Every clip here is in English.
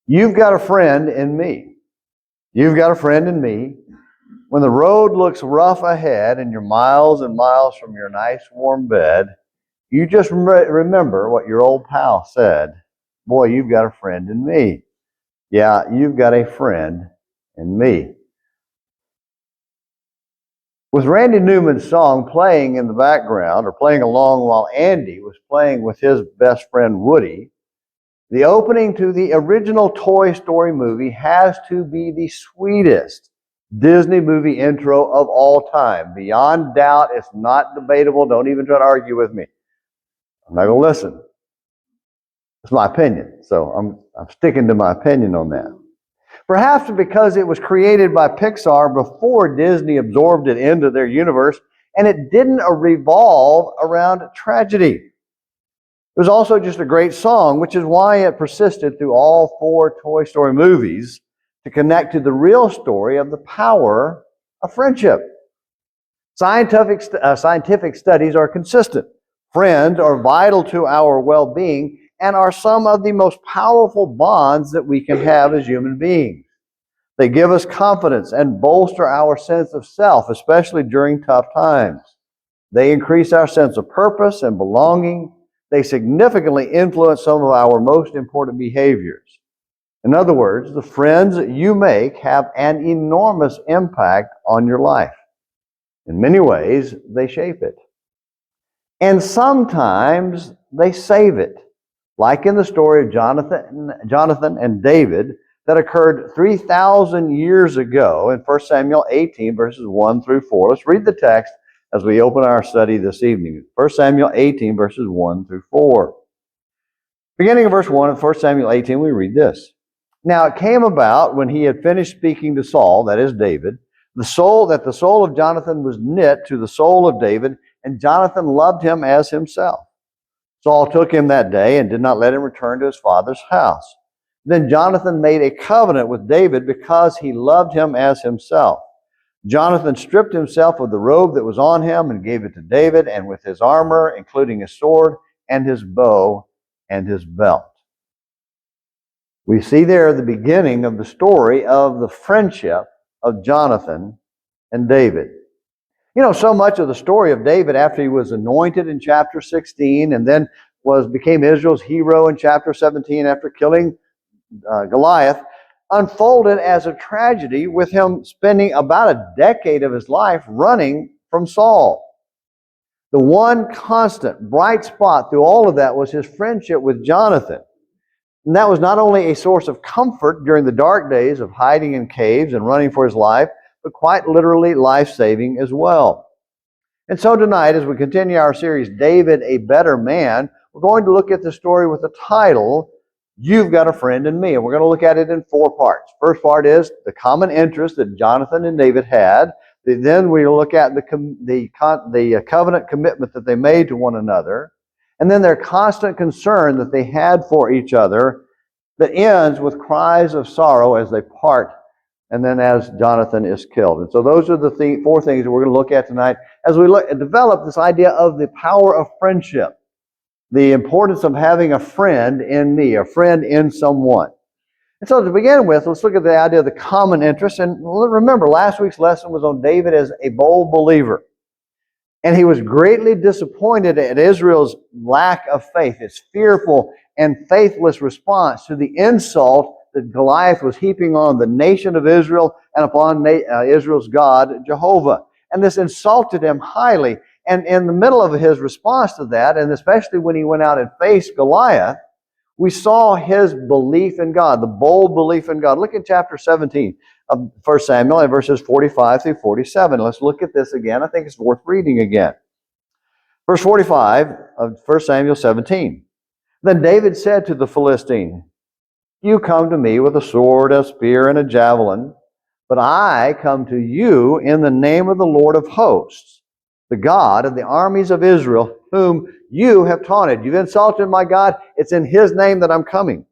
You've got a friend in me. You've got a friend in me. When the road looks rough ahead and you're miles and miles from your nice warm bed, you just remember what your old pal said. Boy, you've got a friend in me. Yeah, you've got a friend in me. With Randy Newman's song playing in the background, or playing along while Andy was playing with his best friend Woody, the opening to the original Toy Story movie has to be the sweetest Disney movie intro of all time. Beyond doubt, it's not debatable. Don't even try to argue with me. I'm not going to listen. It's my opinion, so I'm sticking to my opinion on that. Perhaps because it was created by Pixar before Disney absorbed it into their universe, and it didn't revolve around tragedy. It was also just a great song, which is why it persisted through all 4 Toy Story movies to connect to the real story of the power of friendship. Scientific studies are consistent. Friends are vital to our well-being and are some of the most powerful bonds that we can have as human beings. They give us confidence and bolster our sense of self, especially during tough times. They increase our sense of purpose and belonging. They significantly influence some of our most important behaviors. In other words, the friends that you make have an enormous impact on your life. In many ways, they shape it. And sometimes they save it, like in the story of Jonathan and David that occurred 3,000 years ago in 1 Samuel 18, verses 1 through 4. Let's read the text as we open our study this evening. 1 Samuel 18, verses 1 through 4. Beginning of verse 1 of 1 Samuel 18, we read this. Now it came about when he had finished speaking to Saul, that is David, the soul of Jonathan was knit to the soul of David, and Jonathan loved him as himself. Saul took him that day and did not let him return to his father's house. Then Jonathan made a covenant with David because he loved him as himself. Jonathan stripped himself of the robe that was on him and gave it to David, and with his armor, including his sword and his bow and his belt. We see there the beginning of the story of the friendship of Jonathan and David. You know, so much of the story of David after he was anointed in chapter 16 and then became Israel's hero in chapter 17 after killing Goliath unfolded as a tragedy, with him spending about a decade of his life running from Saul. The one constant bright spot through all of that was his friendship with Jonathan. And that was not only a source of comfort during the dark days of hiding in caves and running for his life, but quite literally life-saving as well. And so tonight, as we continue our series, David, a Better Man, we're going to look at the story with the title, You've Got a Friend in Me. And we're going to look at it in 4 parts. First part is the common interest that Jonathan and David had. Then we'll look at the covenant commitment that they made to one another. And then their constant concern that they had for each other that ends with cries of sorrow as they part, and then as Jonathan is killed. And so those are the 4 things that we're going to look at tonight as we look and develop this idea of the power of friendship, the importance of having a friend in me, a friend in someone. And so to begin with, let's look at the idea of the common interest. And remember, last week's lesson was on David as a bold believer. And he was greatly disappointed at Israel's lack of faith, its fearful and faithless response to the insult that Goliath was heaping on the nation of Israel and upon Israel's God, Jehovah. And this insulted him highly. And in the middle of his response to that, and especially when he went out and faced Goliath, we saw his belief in God, the bold belief in God. Look at chapter 17 of 1 Samuel and verses 45 through 47. Let's look at this again. I think it's worth reading again. Verse 45 of 1 Samuel 17. Then David said to the Philistine, You come to me with a sword, a spear, and a javelin, but I come to you in the name of the Lord of hosts, the God of the armies of Israel, whom you have taunted. You've insulted my God. It's in his name that I'm coming.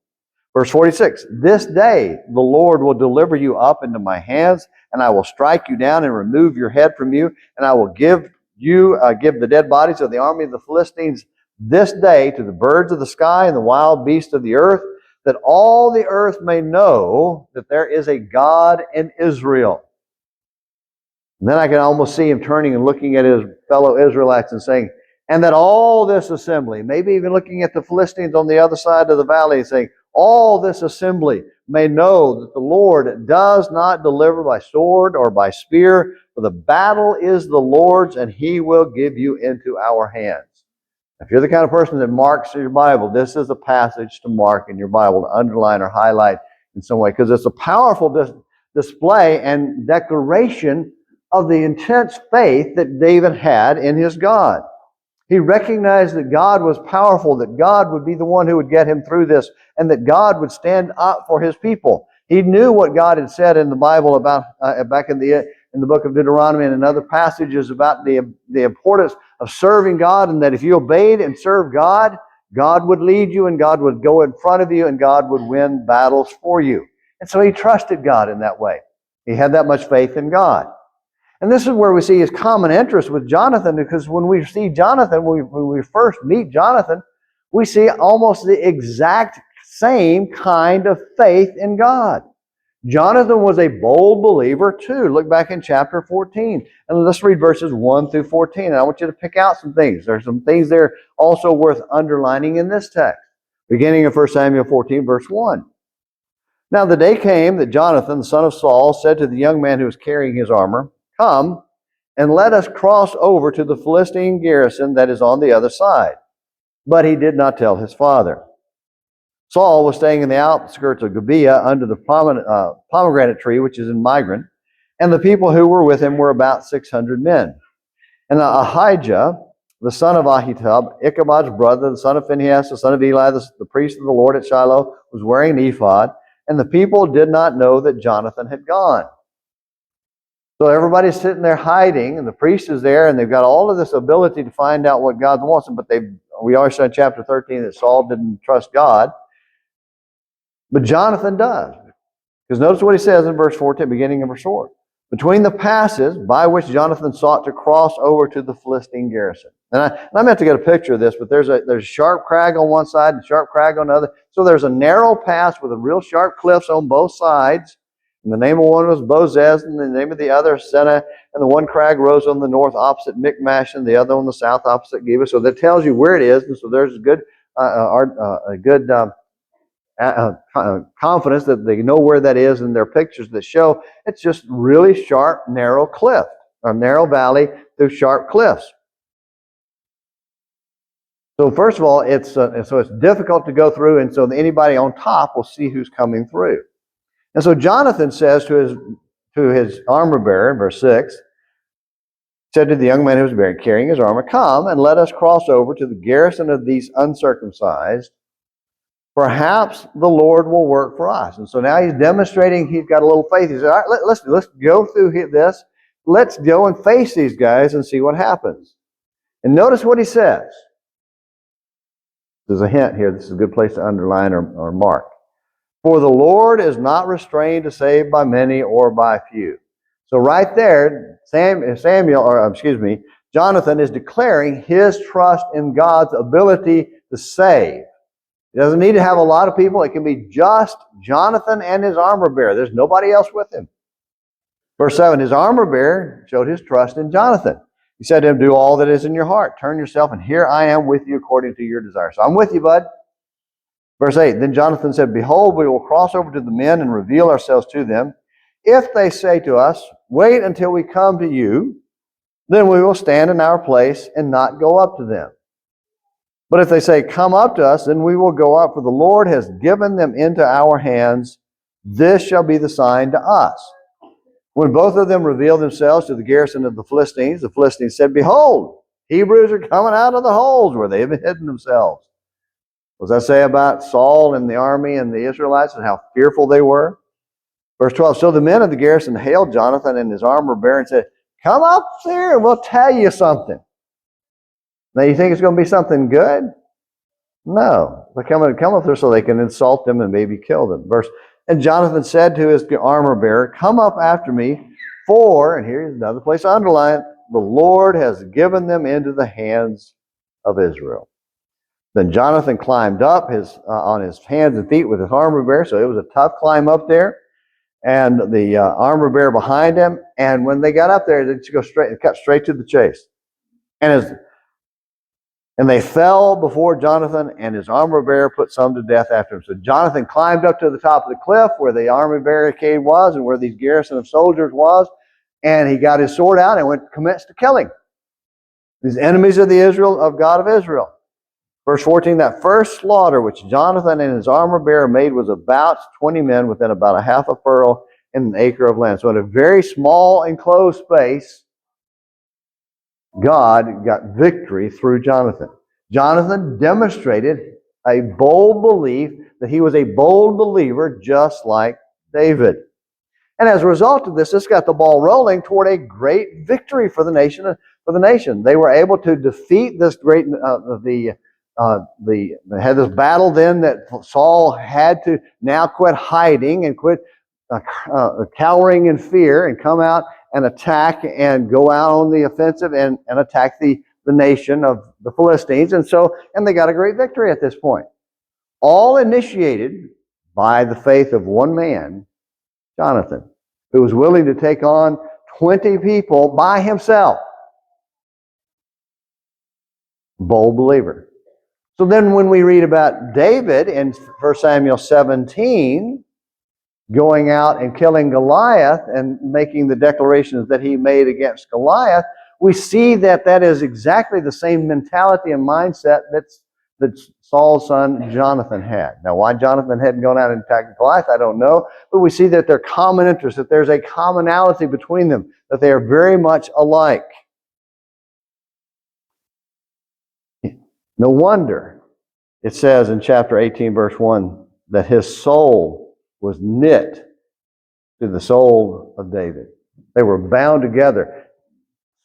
Verse 46, This day the Lord will deliver you up into my hands, and I will strike you down and remove your head from you, and I will give the dead bodies of the army of the Philistines this day to the birds of the sky and the wild beasts of the earth, that all the earth may know that there is a God in Israel. And then I can almost see him turning and looking at his fellow Israelites and saying, and that all this assembly, maybe even looking at the Philistines on the other side of the valley, saying, all this assembly may know that the Lord does not deliver by sword or by spear, for the battle is the Lord's, and he will give you into our hands. If you're the kind of person that marks your Bible, this is a passage to mark in your Bible, to underline or highlight in some way, because it's a powerful display and declaration of the intense faith that David had in his God. He recognized that God was powerful, that God would be the one who would get him through this, and that God would stand up for his people. He knew what God had said in the Bible about back in the book of Deuteronomy and in other passages about the importance of serving God, and that if you obeyed and served God, God would lead you and God would go in front of you and God would win battles for you. And so he trusted God in that way. He had that much faith in God. And this is where we see his common interest with Jonathan, because when we see Jonathan, when we first meet Jonathan, we see almost the exact same kind of faith in God. Jonathan was a bold believer too. Look back in chapter 14, and let's read verses 1 through 14. And I want you to pick out some things. There's some things there also worth underlining in this text. Beginning in 1 Samuel 14, verse 1. Now the day came that Jonathan, the son of Saul, said to the young man who was carrying his armor, come, and let us cross over to the Philistine garrison that is on the other side. But he did not tell his father. Saul was staying in the outskirts of Gibeah under the pomegranate tree, which is in Migron, and the people who were with him were about 600 men. And Ahijah, the son of Ahitub, Ichabod's brother, the son of Phinehas, the son of Eli, the priest of the Lord at Shiloh, was wearing an ephod, and the people did not know that Jonathan had gone. So everybody's sitting there hiding, and the priest is there, and they've got all of this ability to find out what God wants them, but we already said in chapter 13 that Saul didn't trust God. But Jonathan does. Because notice what he says in verse 14, beginning of verse 4. Between the passes by which Jonathan sought to cross over to the Philistine garrison. And I meant to get a picture of this, but there's a sharp crag on one side and a sharp crag on the other. So there's a narrow pass with a real sharp cliffs on both sides. And the name of one was Bozez, and the name of the other Seneh, and the one crag rose on the north opposite Michmash, and the other on the south opposite Geba. So that tells you where it is, and so there's a good confidence that they know where that is in their pictures that show it's just really sharp, narrow cliff, or narrow valley through sharp cliffs. So first of all, it's difficult to go through, and so anybody on top will see who's coming through. And so Jonathan says to his armor bearer, in verse 6, said to the young man who was carrying his armor, come and let us cross over to the garrison of these uncircumcised. Perhaps the Lord will work for us. And so now he's demonstrating he's got a little faith. He said, all right, let's go through this. Let's go and face these guys and see what happens. And notice what he says. There's a hint here. This is a good place to underline or mark. For the Lord is not restrained to save by many or by few. So right there, Jonathan is declaring his trust in God's ability to save. He doesn't need to have a lot of people. It can be just Jonathan and his armor bearer. There's nobody else with him. Verse 7, his armor bearer showed his trust in Jonathan. He said to him, do all that is in your heart. Turn yourself, and here I am with you according to your desire. So I'm with you, bud. Verse 8, then Jonathan said, behold, we will cross over to the men and reveal ourselves to them. If they say to us, wait until we come to you, then we will stand in our place and not go up to them. But if they say, come up to us, then we will go up, for the Lord has given them into our hands. This shall be the sign to us. When both of them revealed themselves to the garrison of the Philistines said, behold, Hebrews are coming out of the holes where they have hidden themselves. What does that say about Saul and the army and the Israelites and how fearful they were? Verse 12, so the men of the garrison hailed Jonathan and his armor bearer and said, come up here and we'll tell you something. Now you think it's going to be something good? No. They're come up there so they can insult them and maybe kill them. And Jonathan said to his armor bearer, come up after me, for, and here's another place to underline, the Lord has given them into the hands of Israel. Then Jonathan climbed up on his hands and feet with his armor bearer, so it was a tough climb up there. And the armor bearer behind him. And when they got up there, they just cut straight to the chase. And they fell before Jonathan, and his armor bearer put some to death after him. So Jonathan climbed up to the top of the cliff where the army barricade was and where these garrison of soldiers was, and he got his sword out and commenced to killing these enemies of of God of Israel. Verse 14, that first slaughter which Jonathan and his armor bearer made was about 20 men within about a half a furrow in an acre of land. So in a very small enclosed space, God got victory through Jonathan. Jonathan demonstrated a bold belief that he was a bold believer just like David. And as a result of this got the ball rolling toward a great victory for the nation. They were able to defeat this great they had this battle then that Saul had to now quit hiding and quit cowering in fear and come out and attack and go out on the offensive and attack the nation of the Philistines. And they got a great victory at this point. All initiated by the faith of one man, Jonathan, who was willing to take on 20 people by himself. Bold believer. So then when we read about David in 1 Samuel 17, going out and killing Goliath and making the declarations that he made against Goliath, we see that is exactly the same mentality and mindset that Saul's son Jonathan had. Now, why Jonathan hadn't gone out and attacked Goliath, I don't know, but we see that they're common interests, that there's a commonality between them, that they are very much alike. No wonder it says in chapter 18, verse 1, that his soul was knit to the soul of David. They were bound together.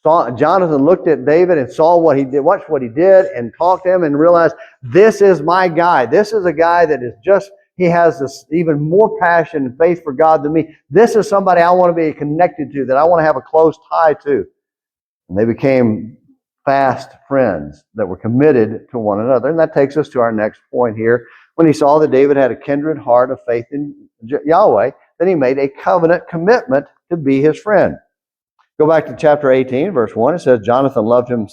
Jonathan looked at David and saw what he did, watched what he did, and talked to him and realized, this is my guy. This is a guy that is he has this even more passion and faith for God than me. This is somebody I want to be connected to, that I want to have a close tie to. And they became fast friends that were committed to one another. And that takes us to our next point here. When he saw that David had a kindred heart of faith in Yahweh, then he made a covenant commitment to be his friend. Go back to chapter 18, verse 1. It says, Jonathan loved him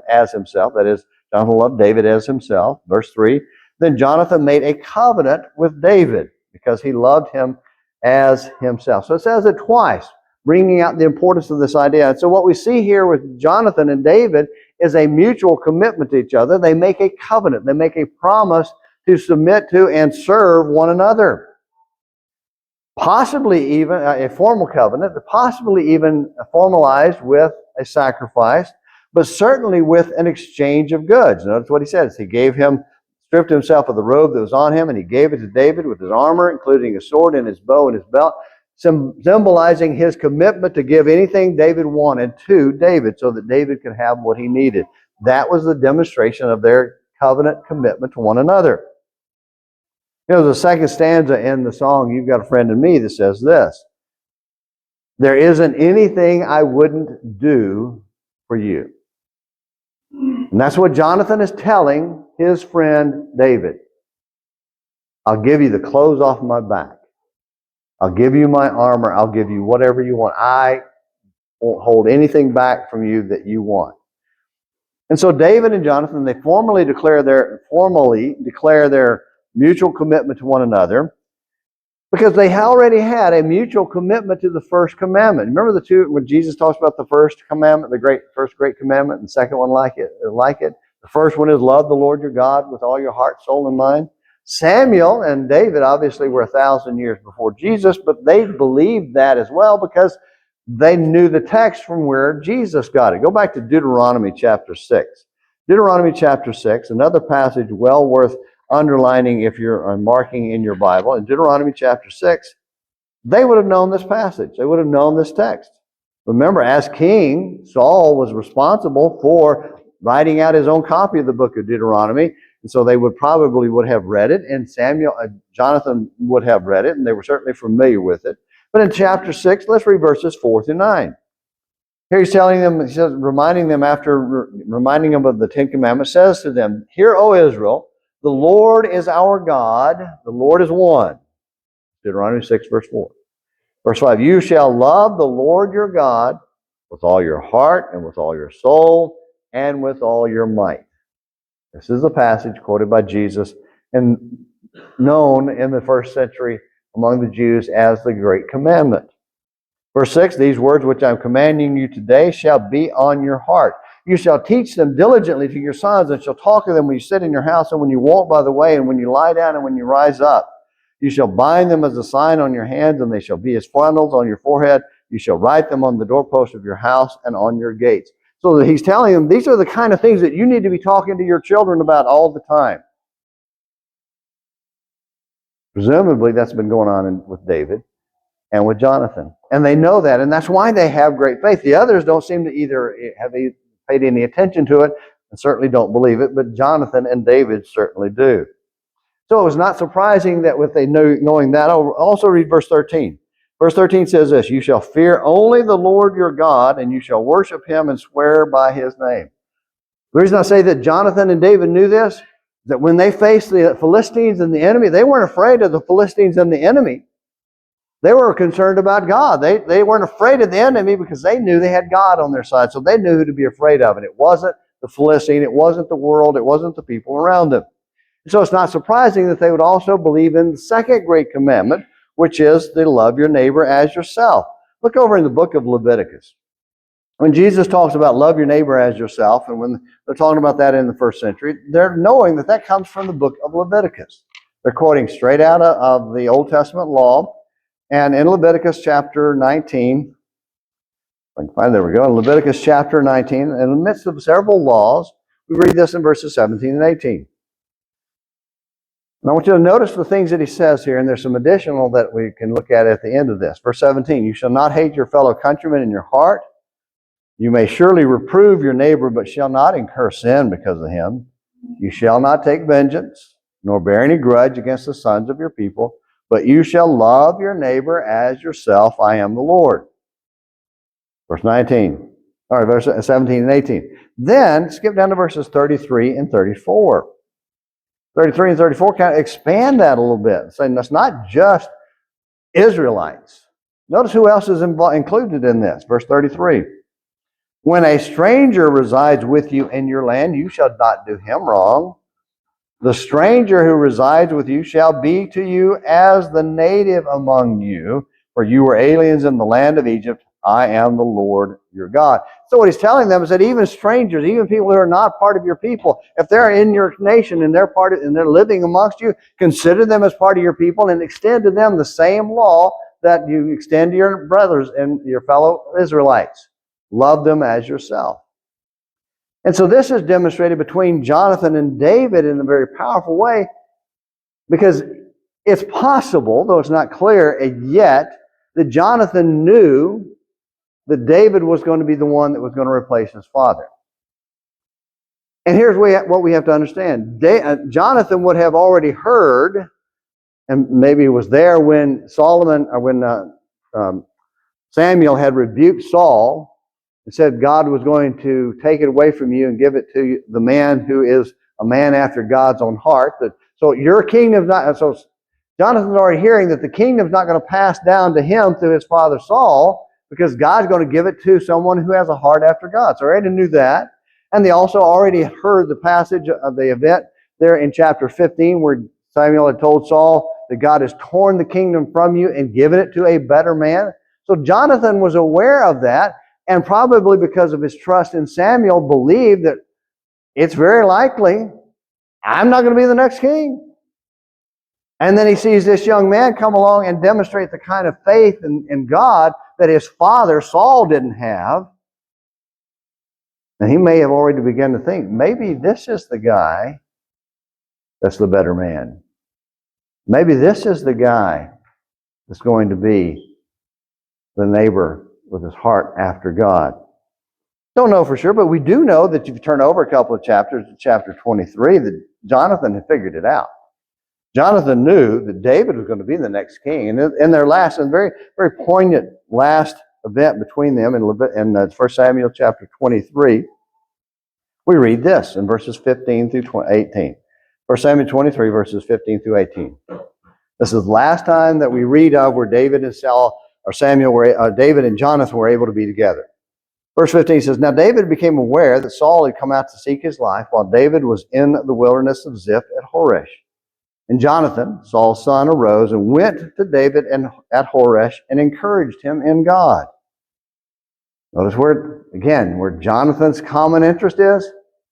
as himself. That is, Jonathan loved David as himself. Verse 3, then Jonathan made a covenant with David because he loved him as himself. So it says it twice, bringing out the importance of this idea. And so what we see here with Jonathan and David is a mutual commitment to each other. They make a covenant. They make a promise to submit to and serve one another. Possibly even a formal covenant, possibly even formalized with a sacrifice, but certainly with an exchange of goods. Notice what he says. He stripped himself of the robe that was on him, and he gave it to David with his armor, including his sword and his bow and his belt, symbolizing his commitment to give anything David wanted to David so that David could have what he needed. That was the demonstration of their covenant commitment to one another. There's a second stanza in the song, You've Got a Friend in Me, that says this: there isn't anything I wouldn't do for you. And that's what Jonathan is telling his friend David. I'll give you the clothes off my back. I'll give you my armor. I'll give you whatever you want. I won't hold anything back from you that you want. And so David and Jonathan, they formally declare their mutual commitment to one another because they already had a mutual commitment to the first commandment. Remember the two, when Jesus talks about the first commandment, first great commandment, and the second one like it? The first one is love the Lord your God with all your heart, soul, and mind. Samuel and David obviously were 1,000 years before Jesus, but they believed that as well because they knew the text from where Jesus got it. Go back to Deuteronomy chapter 6. Deuteronomy chapter 6, another passage well worth underlining if you're marking in your Bible. In Deuteronomy chapter 6, they would have known this passage. They would have known this text. Remember, as king, Saul was responsible for writing out his own copy of the book of Deuteronomy. And so they would have read it, and Jonathan would have read it, and they were certainly familiar with it. But in chapter 6, let's read verses 4 through 9. Here he's telling them, he says, reminding them of the Ten Commandments, says to them, "Hear, O Israel, the Lord is our God, the Lord is one." Deuteronomy 6, verse 4. Verse 5, "You shall love the Lord your God with all your heart and with all your soul and with all your might." This is a passage quoted by Jesus and known in the first century among the Jews as the Great Commandment. Verse 6, "These words which I am commanding you today shall be on your heart. You shall teach them diligently to your sons, and shall talk of them when you sit in your house, and when you walk by the way, and when you lie down, and when you rise up. You shall bind them as a sign on your hands, and they shall be as frontlets on your forehead. You shall write them on the doorpost of your house and on your gates." So he's telling them these are the kind of things that you need to be talking to your children about all the time. Presumably that's been going on with David and with Jonathan. And they know that, and that's why they have great faith. The others don't seem to either have paid any attention to it and certainly don't believe it, but Jonathan and David certainly do. So it was not surprising that with they knowing that. I'll also read verse 13. Verse 13 says this, "You shall fear only the Lord your God, and you shall worship him and swear by his name." The reason I say that Jonathan and David knew this is that when they faced the Philistines and the enemy, they weren't afraid of the Philistines and the enemy. They were concerned about God. They weren't afraid of the enemy because they knew they had God on their side. So they knew who to be afraid of. And it wasn't the Philistine, it wasn't the world, it wasn't the people around them. So it's not surprising that they would also believe in the second great commandment, which is to love your neighbor as yourself. Look over in the book of Leviticus. When Jesus talks about love your neighbor as yourself, and when they're talking about that in the first century, they're knowing that that comes from the book of Leviticus. They're quoting straight out of the Old Testament law. And in Leviticus chapter 19, if I can find, there we go, in Leviticus chapter 19, in the midst of several laws, we read this in verses 17 and 18. And I want you to notice the things that he says here, and there's some additional that we can look at the end of this. Verse 17, "You shall not hate your fellow countrymen in your heart. You may surely reprove your neighbor, but shall not incur sin because of him. You shall not take vengeance, nor bear any grudge against the sons of your people, but you shall love your neighbor as yourself. I am the Lord." Verse 19, or verse 17 and 18. Then skip down to verses 33 and 34. 33 and 34 kind of expand that a little bit, saying that's not just Israelites. Notice who else is included in this. Verse 33. "When a stranger resides with you in your land, you shall not do him wrong. The stranger who resides with you shall be to you as the native among you, for you were aliens in the land of Egypt. I am the Lord your God." So what he's telling them is that even strangers, even people who are not part of your people, if they're in your nation and they're living amongst you, consider them as part of your people and extend to them the same law that you extend to your brothers and your fellow Israelites. Love them as yourself. And so this is demonstrated between Jonathan and David in a very powerful way, because it's possible, though it's not clear yet, that Jonathan knew that David was going to be the one that was going to replace his father. And here's what we have to understand. Jonathan would have already heard, and maybe was there when Samuel had rebuked Saul and said God was going to take it away from you and give it to the man who is a man after God's own heart. So your kingdom's not. So Jonathan's already hearing that the kingdom's not going to pass down to him through his father Saul, because God's going to give it to someone who has a heart after God. So they already knew that. And they also already heard the passage of the event there in chapter 15 where Samuel had told Saul that God has torn the kingdom from you and given it to a better man. So Jonathan was aware of that, and probably because of his trust in Samuel, believed that it's very likely I'm not going to be the next king. And then he sees this young man come along and demonstrate the kind of faith in God that his father Saul didn't have. And he may have already begun to think, maybe this is the guy that's the better man. Maybe this is the guy that's going to be the neighbor with his heart after God. Don't know for sure, but we do know that if you turn over a couple of chapters to chapter 23, that Jonathan had figured it out. Jonathan knew that David was going to be the next king. And in their last and very, very poignant last event between them in 1 Samuel chapter 23, we read this in verses 15 through 18. 1 Samuel 23, verses 15 through 18. This is the last time that we read of where David and David and Jonathan were able to be together. Verse 15 says, Now David became aware that Saul had come out to seek his life while David was in the wilderness of Ziph at Horesh. And Jonathan, Saul's son, arose and went to David at Horesh and encouraged him in God. Notice where Jonathan's common interest is?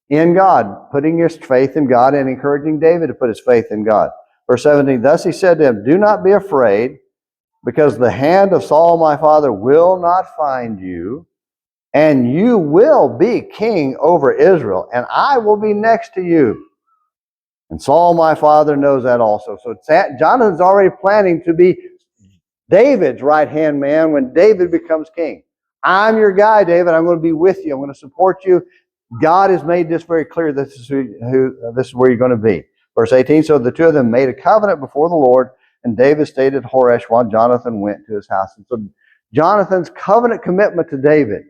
In God, putting his faith in God and encouraging David to put his faith in God. Verse 17, Thus he said to him, Do not be afraid, because the hand of Saul my father will not find you, and you will be king over Israel, and I will be next to you. And Saul my father knows that also. So Jonathan's already planning to be David's right-hand man when David becomes king. I'm your guy, David. I'm going to be with you. I'm going to support you. God has made this very clear. This is where you're going to be. Verse 18, So the two of them made a covenant before the Lord, and David stayed at Horesh while Jonathan went to his house. And so Jonathan's covenant commitment to David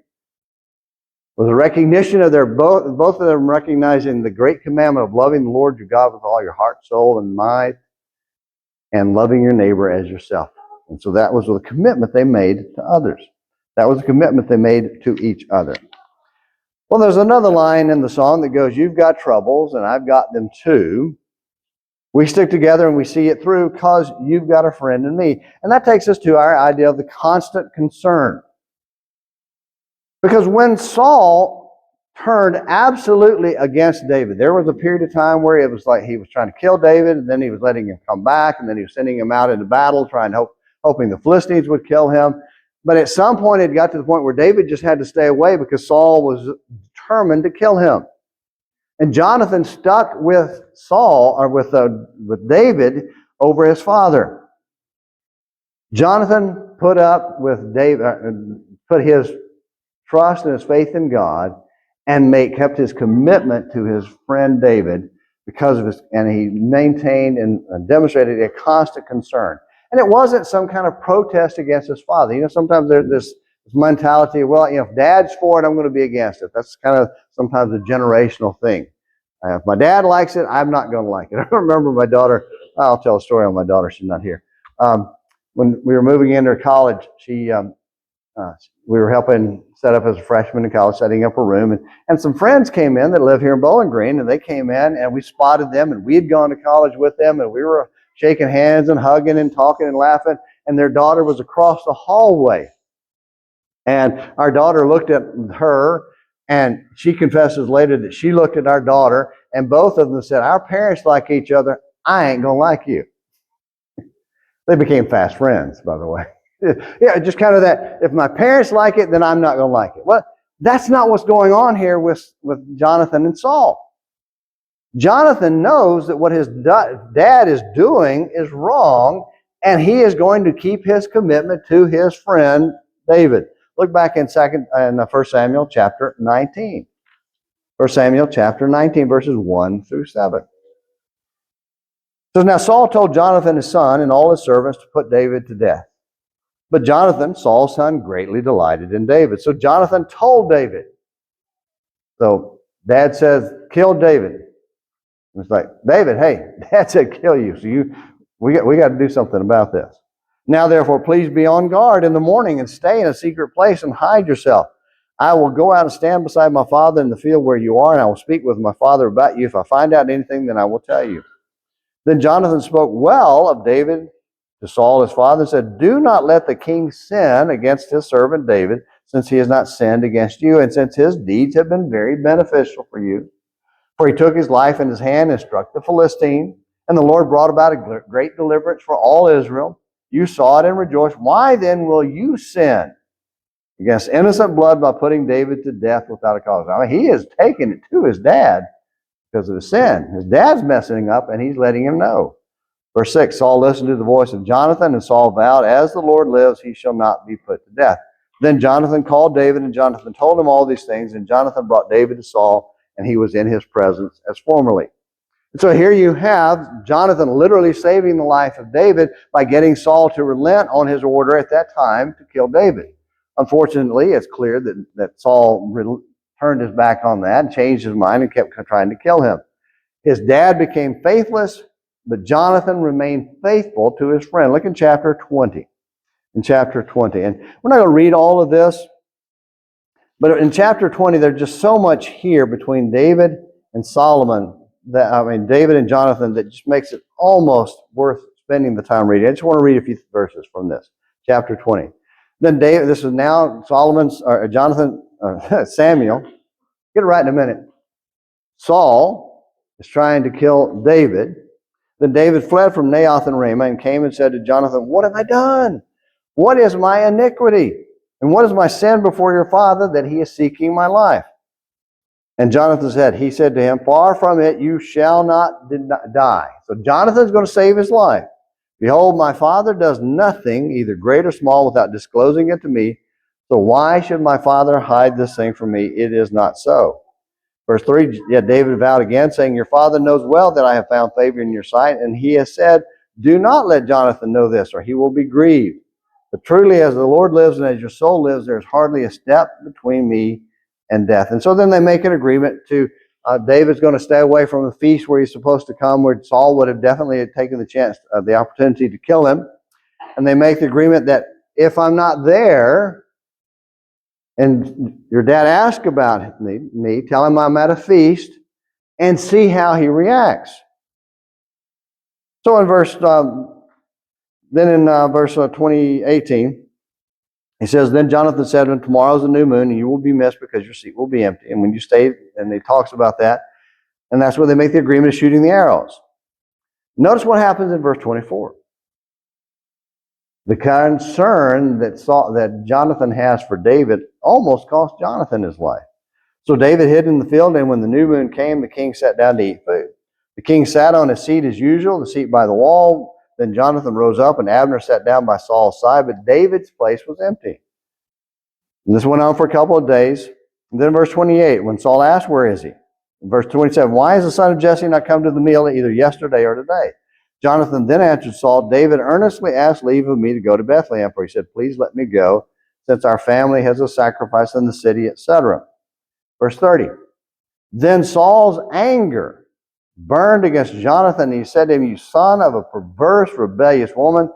was a recognition of both of them recognizing the great commandment of loving the Lord your God with all your heart, soul, and mind, and loving your neighbor as yourself. And so that was the commitment they made to others. That was the commitment they made to each other. Well, there's another line in the song that goes, You've got troubles, and I've got them too. We stick together and we see it through because you've got a friend in me. And that takes us to our idea of the constant concern. Because when Saul turned absolutely against David, there was a period of time where it was like he was trying to kill David, and then he was letting him come back, and then he was sending him out into battle, hoping the Philistines would kill him. But at some point it got to the point where David just had to stay away because Saul was determined to kill him. And Jonathan stuck with with David over his father. Jonathan put up with David, put his trust and his faith in God, and kept his commitment to his friend David and he maintained and demonstrated a constant concern. And it wasn't some kind of protest against his father. Sometimes there's this mentality, if Dad's for it, I'm going to be against it. That's kind of sometimes a generational thing. If my dad likes it, I'm not going to like it. I remember my daughter, I'll tell a story on my daughter, she's not here. When we were moving into college, we were helping set up as a freshman in college, setting up a room, and some friends came in that live here in Bowling Green, and they came in, and we spotted them, and we had gone to college with them, and we were shaking hands and hugging and talking and laughing, and their daughter was across the hallway. And our daughter looked at her, and she confesses later that she looked at our daughter, and both of them said, Our parents like each other, I ain't going to like you. They became fast friends, by the way. Yeah, just kind of that, if my parents like it, then I'm not going to like it. Well, that's not what's going on here with Jonathan and Saul. Jonathan knows that what his dad is doing is wrong, and he is going to keep his commitment to his friend David. Look back in 1 Samuel chapter 19. 1 Samuel chapter 19, verses 1 through 7. So now Saul told Jonathan his son and all his servants to put David to death. But Jonathan, Saul's son, greatly delighted in David. So Jonathan told David. So Dad says, kill David. It's like, David, hey, Dad said kill you. So we got to do something about this. Now, therefore, please be on guard in the morning and stay in a secret place and hide yourself. I will go out and stand beside my father in the field where you are, and I will speak with my father about you. If I find out anything, then I will tell you. Then Jonathan spoke well of David to Saul his father and said, Do not let the king sin against his servant David, since he has not sinned against you, and since his deeds have been very beneficial for you. For he took his life in his hand and struck the Philistine, and the Lord brought about a great deliverance for all Israel. You saw it and rejoiced. Why then will you sin against innocent blood by putting David to death without a cause? I mean, he has taken it to his dad because of his sin. His dad's messing up, and he's letting him know. Verse 6, Saul listened to the voice of Jonathan, and Saul vowed, As the Lord lives, he shall not be put to death. Then Jonathan called David, and Jonathan told him all these things, and Jonathan brought David to Saul, and he was in his presence as formerly. And so here you have Jonathan literally saving the life of David by getting Saul to relent on his order at that time to kill David. Unfortunately, it's clear that Saul turned his back on that and changed his mind and kept trying to kill him. His dad became faithless, but Jonathan remained faithful to his friend. Look in chapter 20. In chapter 20. And we're not going to read all of this, but in chapter 20, there's just so much here between David and Solomon, David and Jonathan, that just makes it almost worth spending the time reading. I just want to read a few verses from this. Chapter 20. Then David, this is now Samuel. Get it right in a minute. Saul is trying to kill David. Then David fled from Naioth and Ramah and came and said to Jonathan, "What have I done? What is my iniquity? And what is my sin before your father that he is seeking my life?" And Jonathan said, he said to him, "Far from it, you shall not die." So Jonathan's going to save his life. "Behold, my father does nothing, either great or small, without disclosing it to me. So why should my father hide this thing from me? It is not so." Verse 3, yet David vowed again, saying, "Your father knows well that I have found favor in your sight, and he has said, 'Do not let Jonathan know this, or he will be grieved.' But truly, as the Lord lives and as your soul lives, there is hardly a step between me and death." And so then they make an agreement to, David's going to stay away from the feast where he's supposed to come, where Saul would have definitely taken the opportunity to kill him. And they make the agreement that if I'm not there, and your dad asks about me, tell him I'm at a feast, and see how he reacts. So in verse 20:18, he says, "Then Jonathan said, tomorrow's a new moon, and you will be missed because your seat will be empty." And when you stay, and he talks about that, and that's where they make the agreement of shooting the arrows. Notice what happens in verse 24. The concern that Jonathan has for David almost cost Jonathan his life. So David hid in the field, and when the new moon came, the king sat down to eat food. The king sat on his seat as usual, the seat by the wall. Then Jonathan rose up, and Abner sat down by Saul's side, but David's place was empty. And this went on for a couple of days. And then verse 28, when Saul asked, "Where is he?" In verse 27, "Why has the son of Jesse not come to the meal either yesterday or today?" Jonathan then answered Saul, "David earnestly asked leave of me to go to Bethlehem, for he said, 'Please let me go, since our family has a sacrifice in the city,' etc." Verse 30, then Saul's anger burned against Jonathan, and he said to him, "You son of a perverse, rebellious woman,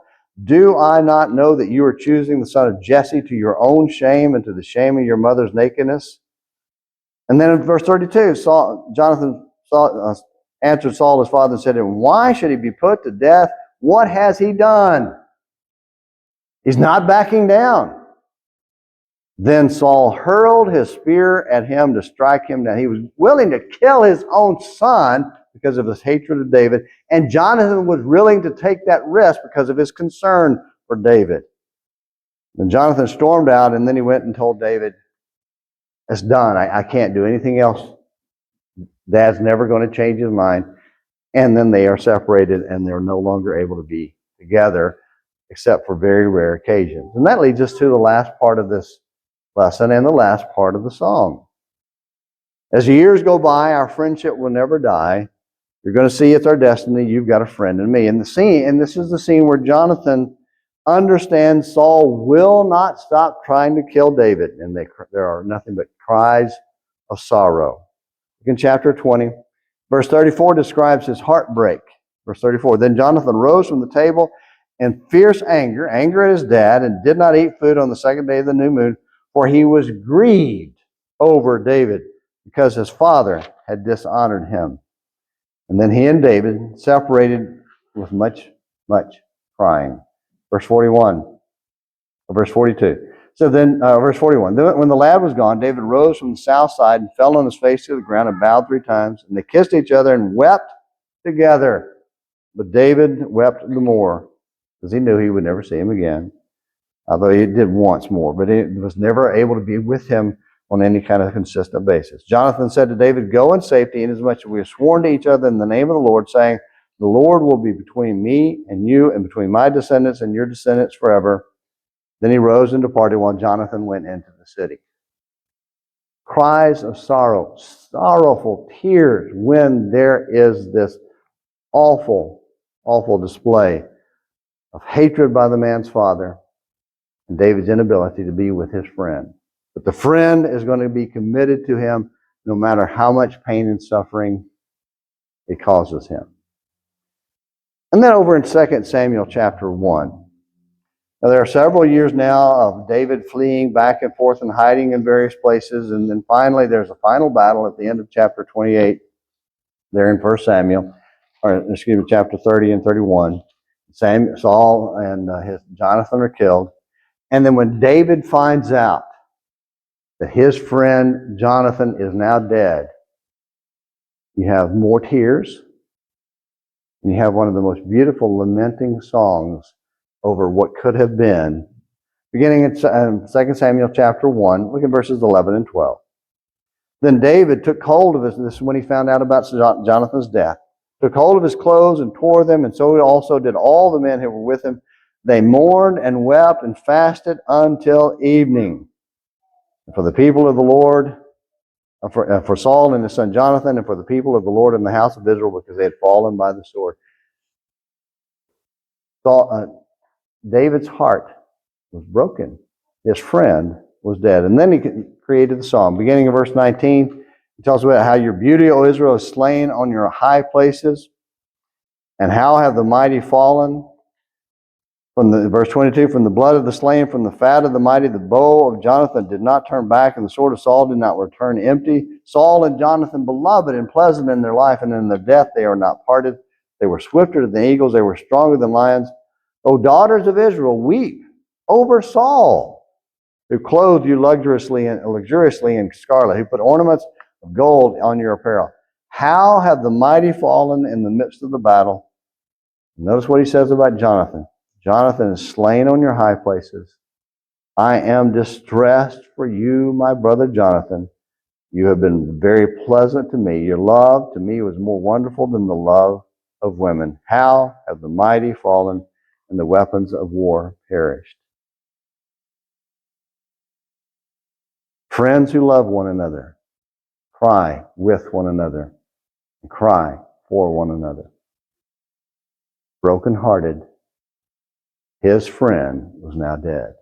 do I not know that you are choosing the son of Jesse to your own shame and to the shame of your mother's nakedness?" And then in verse 32, Jonathan answered Saul his father and said to him, "Why should he be put to death? What has he done?" He's not backing down. Then Saul hurled his spear at him to strike him down. He was willing to kill his own son because of his hatred of David, and Jonathan was willing to take that risk because of his concern for David. And Jonathan stormed out, and then he went and told David, "It's done. I can't do anything else. Dad's never going to change his mind." And then they are separated, and they're no longer able to be together except for very rare occasions. And that leads us to the last part of this lesson and the last part of the song. As the years go by, our friendship will never die. You're going to see it's our destiny. You've got a friend in me. And this is the scene where Jonathan understands Saul will not stop trying to kill David, and there are nothing but cries of sorrow. In chapter 20, verse 34 describes his heartbreak. Verse 34, then Jonathan rose from the table in fierce anger at his dad, and did not eat food on the second day of the new moon, for he was grieved over David because his father had dishonored him. And then he and David separated with much, much crying. Verse 42. So then, verse 41. Then when the lad was gone, David rose from the south side and fell on his face to the ground and bowed 3 times. And they kissed each other and wept together. But David wept the more because he knew he would never see him again. Although he did once more, but he was never able to be with him on any kind of consistent basis. Jonathan said to David, "Go in safety, inasmuch as we have sworn to each other in the name of the Lord, saying, 'The Lord will be between me and you, and between my descendants and your descendants forever.'" Then he rose and departed while Jonathan went into the city. Cries of sorrow, sorrowful tears when there is this awful, awful display of hatred by the man's father and David's inability to be with his friend. But the friend is going to be committed to him no matter how much pain and suffering it causes him. And then over in 2 Samuel chapter 1. Now, there are several years now of David fleeing back and forth and hiding in various places. And then finally, there's a final battle at the end of chapter 28 there in 1 Samuel, chapter 30 and 31. Saul and Jonathan are killed. And then when David finds out that his friend Jonathan is now dead, you have more tears, and you have one of the most beautiful lamenting songs over what could have been, beginning in 2 Samuel chapter 1, look at verses 11 and 12. Then David took hold of his, this is when he found out about Jonathan's death, took hold of his clothes and tore them, and so also did all the men who were with him. They mourned and wept and fasted until evening. And for the people of the Lord, for Saul and his son Jonathan, and for the people of the Lord and the house of Israel, because they had fallen by the sword. David's heart was broken. His friend was dead. And then he created the psalm. Beginning of verse 19, he tells about how your beauty, O Israel, is slain on your high places, and how have the mighty fallen. Verse 22, from the blood of the slain, from the fat of the mighty, the bow of Jonathan did not turn back, and the sword of Saul did not return empty. Saul and Jonathan, beloved and pleasant in their life, and in their death they are not parted. They were swifter than eagles, they were stronger than lions. O daughters of Israel, weep over Saul, who clothed you luxuriously in scarlet, who put ornaments of gold on your apparel. How have the mighty fallen in the midst of the battle? Notice what he says about Jonathan. Jonathan is slain on your high places. I am distressed for you, my brother Jonathan. You have been very pleasant to me. Your love to me was more wonderful than the love of women. How have the mighty fallen and the weapons of war perished? Friends who love one another cry with one another and cry for one another. Broken-hearted, his friend was now dead.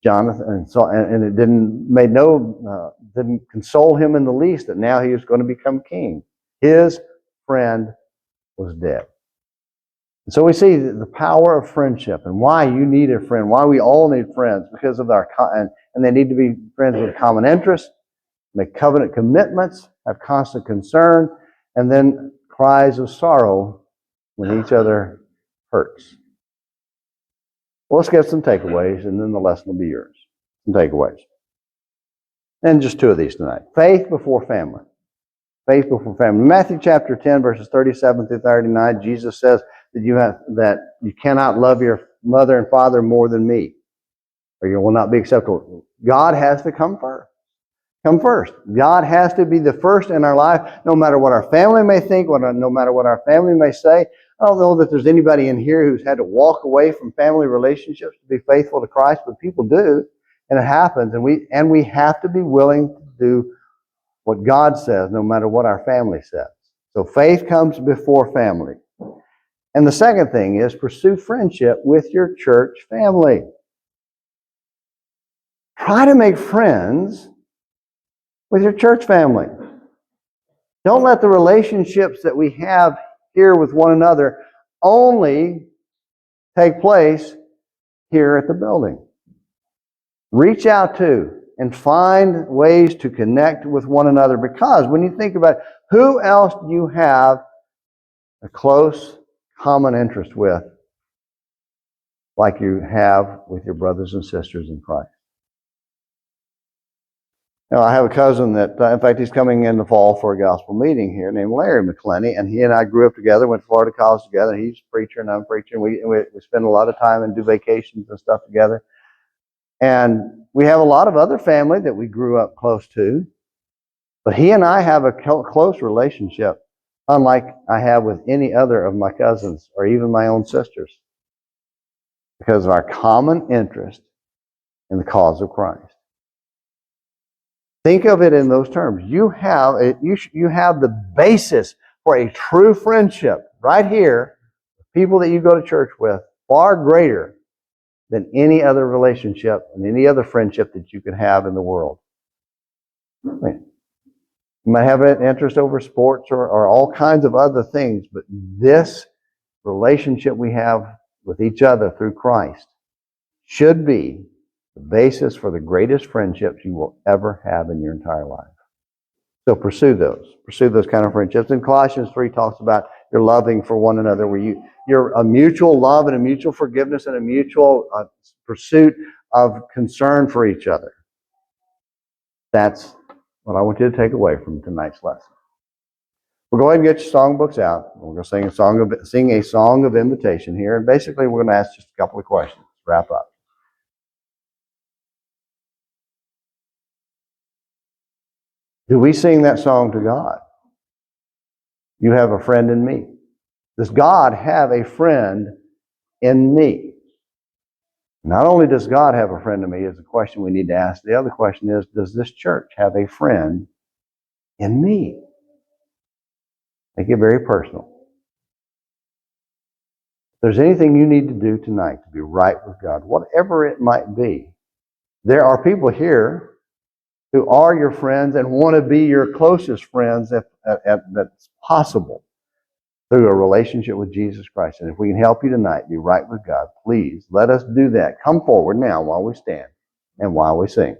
Jonathan, and it didn't console him in the least that now he was going to become king. His friend was dead. And so we see the power of friendship and why you need a friend, why we all need friends, because of and they need to be friends with common interests, make covenant commitments, have constant concern, and then cries of sorrow when each other hurts. Well, let's get some takeaways, and then the lesson will be yours. Some takeaways. And just two of these tonight. Faith before family. Faith before family. Matthew chapter 10, verses 37 through 39, Jesus says that you cannot love your mother and father more than me, or you will not be acceptable. God has to come first. Come first. God has to be the first in our life, no matter what our family may think, no matter what our family may say. I don't know that there's anybody in here who's had to walk away from family relationships to be faithful to Christ, but people do, and it happens, and we have to be willing to do what God says, no matter what our family says. So faith comes before family. And the second thing is pursue friendship with your church family. Try to make friends with your church family. Don't let the relationships that we have here with one another only take place here at the building. Reach out to and find ways to connect with one another, because when you think about it, who else do you have a close common interest with like you have with your brothers and sisters in Christ? Now, I have a cousin that, in fact, he's coming in the fall for a gospel meeting here named Larry McClenny, and he and I grew up together, went to Florida College together. He's a preacher and I'm a preacher, and we spend a lot of time and do vacations and stuff together. And we have a lot of other family that we grew up close to, but he and I have a close relationship, unlike I have with any other of my cousins or even my own sisters, because of our common interest in the cause of Christ. Think of it in those terms. You have the basis for a true friendship right here, people that you go to church with, far greater than any other relationship and any other friendship that you could have in the world. You might have an interest over sports or all kinds of other things, but this relationship we have with each other through Christ should be the basis for the greatest friendships you will ever have in your entire life. So pursue those. Pursue those kind of friendships. And Colossians 3 talks about your loving for one another, where you're a mutual love and a mutual forgiveness and a mutual pursuit of concern for each other. That's what I want you to take away from tonight's lesson. We'll go ahead and get your songbooks out. We're going to sing a song of invitation here. And basically, we're going to ask just a couple of questions. Wrap up. Do we sing that song to God? You have a friend in me. Does God have a friend in me? Not only does God have a friend in me is a question we need to ask. The other question is, does this church have a friend in me? Make it very personal. If there's anything you need to do tonight to be right with God, whatever it might be, there are people here who are your friends and want to be your closest friends if that's possible through a relationship with Jesus Christ. And if we can help you tonight be right with God, please let us do that. Come forward now while we stand and while we sing.